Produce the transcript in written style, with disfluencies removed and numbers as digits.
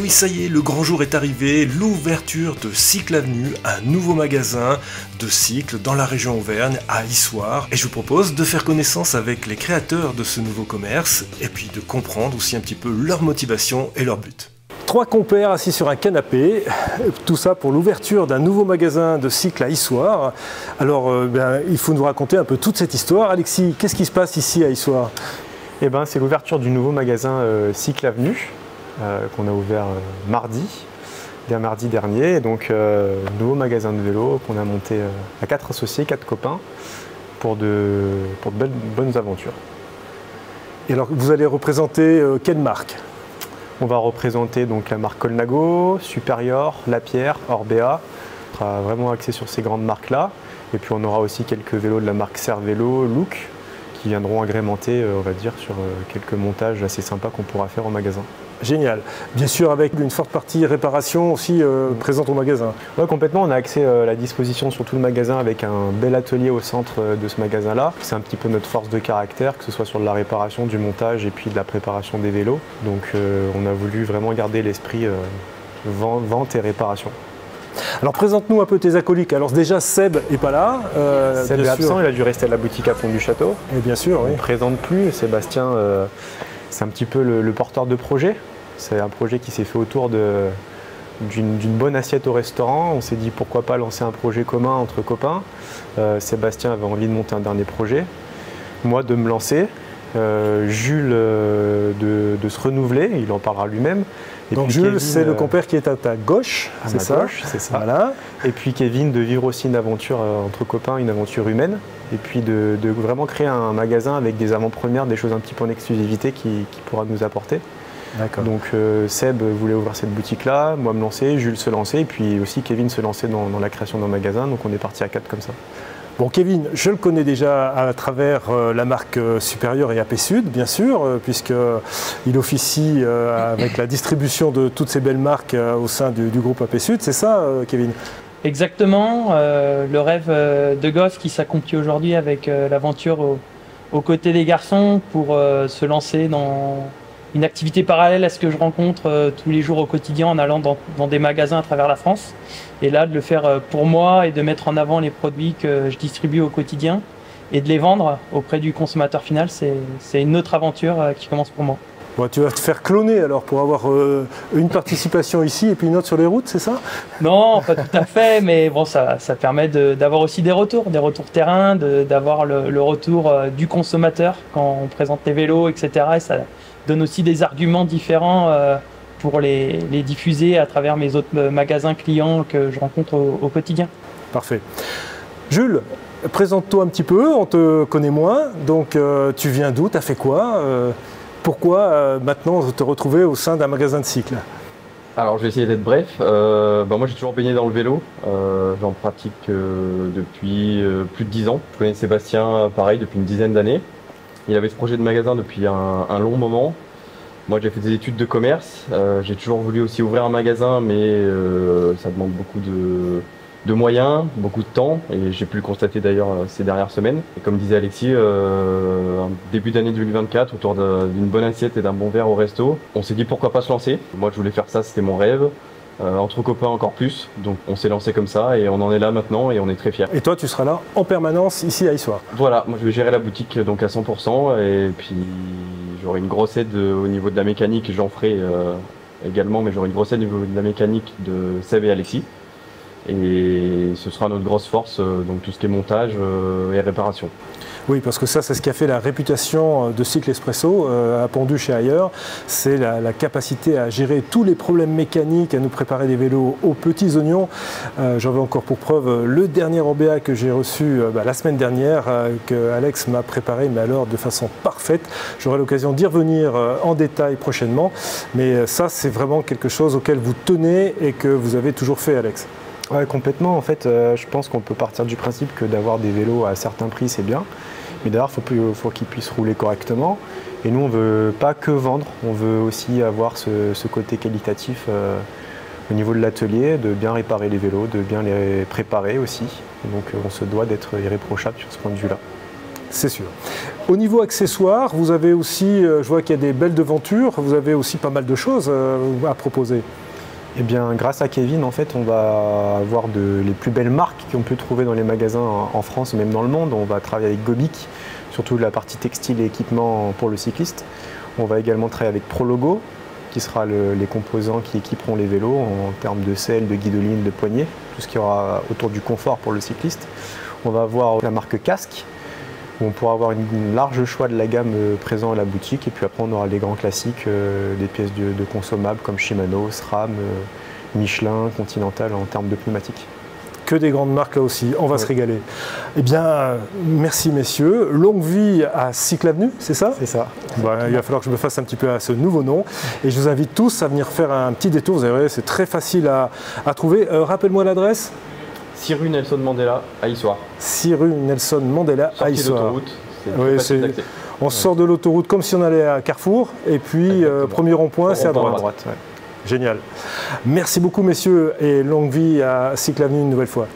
oui, ça y est, le grand jour est arrivé, l'ouverture de Cycle Avenue, un nouveau magasin de cycle dans la région Auvergne, à Issoire. Et je vous propose de faire connaissance avec les créateurs de ce nouveau commerce et puis de comprendre aussi un petit peu leur motivation et leur but. Trois compères assis sur un canapé, tout ça pour l'ouverture d'un nouveau magasin de cycle à Issoire. Alors, il faut nous raconter un peu toute cette histoire. Alexis, qu'est-ce qui se passe ici à Issoire? Eh ben, c'est l'ouverture du nouveau magasin Cycle Avenue qu'on a ouvert mardi dernier. Et donc, nouveau magasin de vélo qu'on a monté à 4 associés, 4 copains pour de bonnes aventures. Et alors, vous allez représenter quelle marque? On va représenter donc la marque Colnago, Superior, Lapierre, Orbea. On sera vraiment axé sur ces grandes marques-là. Et puis on aura aussi quelques vélos de la marque Cervélo, Look, qui viendront agrémenter, on va dire, sur quelques montages assez sympas qu'on pourra faire au magasin. Génial. Bien sûr, avec une forte partie réparation aussi présente au magasin. Oui, complètement. On a axé la disposition sur tout le magasin avec un bel atelier au centre de ce magasin-là. C'est un petit peu notre force de caractère, que ce soit sur de la réparation, du montage et puis de la préparation des vélos. Donc on a voulu vraiment garder l'esprit vente et réparation. Alors présente-nous un peu tes acolytes. Alors déjà Seb n'est pas là. Seb est absent, il a dû rester à la boutique à Pont du Château. Et bien sûr, on oui. ne présente plus. Sébastien, c'est un petit peu le porteur de projet. C'est un projet qui s'est fait autour d'une bonne assiette au restaurant. On s'est dit pourquoi pas lancer un projet commun entre copains. Sébastien avait envie de monter un dernier projet. Moi de me lancer. Jules de se renouveler, il en parlera lui-même. Donc Jules, c'est le compère qui est à ta gauche, c'est ça, c'est ça. Voilà. Et puis Kevin de vivre aussi une aventure entre copains, une aventure humaine. Et puis de vraiment créer un magasin avec des avant-premières, des choses un petit peu en exclusivité qui pourra nous apporter. Donc Seb voulait ouvrir cette boutique-là, moi me lancer, Jules se lancer, et puis aussi Kevin se lancer dans la création d'un magasin. Donc on est parti à 4 comme ça. Bon, Kevin, je le connais déjà à travers la marque Superior et AP Sud, bien sûr, puisqu'il officie avec la distribution de toutes ces belles marques au sein du groupe AP Sud. C'est ça, Kevin? Exactement. Le rêve de gosse qui s'accomplit aujourd'hui avec l'aventure aux côtés des garçons pour se lancer dans une activité parallèle à ce que je rencontre tous les jours au quotidien en allant dans des magasins à travers la France. Et là, de le faire pour moi et de mettre en avant les produits que je distribue au quotidien et de les vendre auprès du consommateur final, c'est une autre aventure qui commence pour moi. Bon, tu vas te faire cloner alors pour avoir une participation ici et puis une autre sur les routes, c'est ça? Non, pas tout à fait, mais bon, ça permet d'avoir aussi des retours terrain, d'avoir le retour du consommateur quand on présente les vélos, etc. Et ça donne aussi des arguments différents pour les diffuser à travers mes autres magasins clients que je rencontre au quotidien. Parfait. Jules, présente-toi un petit peu, on te connaît moins, donc tu viens d'où, tu as fait quoi pourquoi maintenant te retrouver au sein d'un magasin de cycle? Alors je vais essayer d'être bref. Moi j'ai toujours baigné dans le vélo, j'en pratique depuis plus de 10 ans. Je connais Sébastien pareil depuis une dizaine d'années. Il avait ce projet de magasin depuis un long moment. Moi j'ai fait des études de commerce, j'ai toujours voulu aussi ouvrir un magasin mais ça demande beaucoup de moyens, beaucoup de temps et j'ai pu le constater d'ailleurs ces dernières semaines. Et comme disait Alexis, début d'année 2024, autour d'une bonne assiette et d'un bon verre au resto, on s'est dit pourquoi pas se lancer. Moi je voulais faire ça, c'était mon rêve. Entre copains encore plus, donc on s'est lancé comme ça et on en est là maintenant et on est très fiers. Et toi tu seras là en permanence ici à Issoire? Voilà, moi je vais gérer la boutique donc à 100% et puis j'aurai une grosse aide au niveau de la mécanique, j'en ferai également, mais j'aurai une grosse aide au niveau de la mécanique de Seb et Alexis. Et ce sera notre grosse force, donc tout ce qui est montage et réparation. Oui, parce que ça, c'est ce qui a fait la réputation de Cycle Espresso à Pont-du-Château et ailleurs. C'est la capacité à gérer tous les problèmes mécaniques, à nous préparer des vélos aux petits oignons. J'en veux encore pour preuve le dernier Orbea que j'ai reçu la semaine dernière, que Alex m'a préparé, mais alors de façon parfaite. J'aurai l'occasion d'y revenir en détail prochainement. Mais ça, c'est vraiment quelque chose auquel vous tenez et que vous avez toujours fait, Alex. Ouais, complètement. En fait, je pense qu'on peut partir du principe que d'avoir des vélos à certains prix, c'est bien. Mais d'ailleurs, il faut qu'ils puissent rouler correctement. Et nous, on ne veut pas que vendre, on veut aussi avoir ce côté qualitatif au niveau de l'atelier, de bien réparer les vélos, de bien les préparer aussi. Et donc, on se doit d'être irréprochable sur ce point de vue-là. C'est sûr. Au niveau accessoires, vous avez aussi, je vois qu'il y a des belles devantures, vous avez aussi pas mal de choses à proposer. Eh bien, grâce à Kevin, en fait, on va avoir les plus belles marques qu'on peut trouver dans les magasins en France et même dans le monde. On va travailler avec Gobic, surtout la partie textile et équipement pour le cycliste. On va également travailler avec Prologo, qui sera les composants qui équiperont les vélos en termes de selle, de guidoline, de poignée, tout ce qui aura autour du confort pour le cycliste. On va avoir la marque Casque, où on pourra avoir un large choix de la gamme présent à la boutique. Et puis après, on aura les grands classiques, des pièces de consommables comme Shimano, SRAM, Michelin, Continental en termes de pneumatiques. Que des grandes marques là aussi, on va se régaler. Eh bien, merci messieurs. Longue vie à Cycle Avenue, c'est ça? C'est ça. Il va falloir que je me fasse un petit peu à ce nouveau nom. Et je vous invite tous à venir faire un petit détour. Vous verrez, c'est très facile à trouver. Rappelle-moi l'adresse. 6 rue Nelson Mandela à Issoire. 6 rue Nelson Mandela à Issoire. On sort de l'autoroute comme si on allait à Carrefour. Et puis, premier rond-point, c'est à droite. Ouais. Génial. Merci beaucoup messieurs et longue vie à Cycle Avenue une nouvelle fois.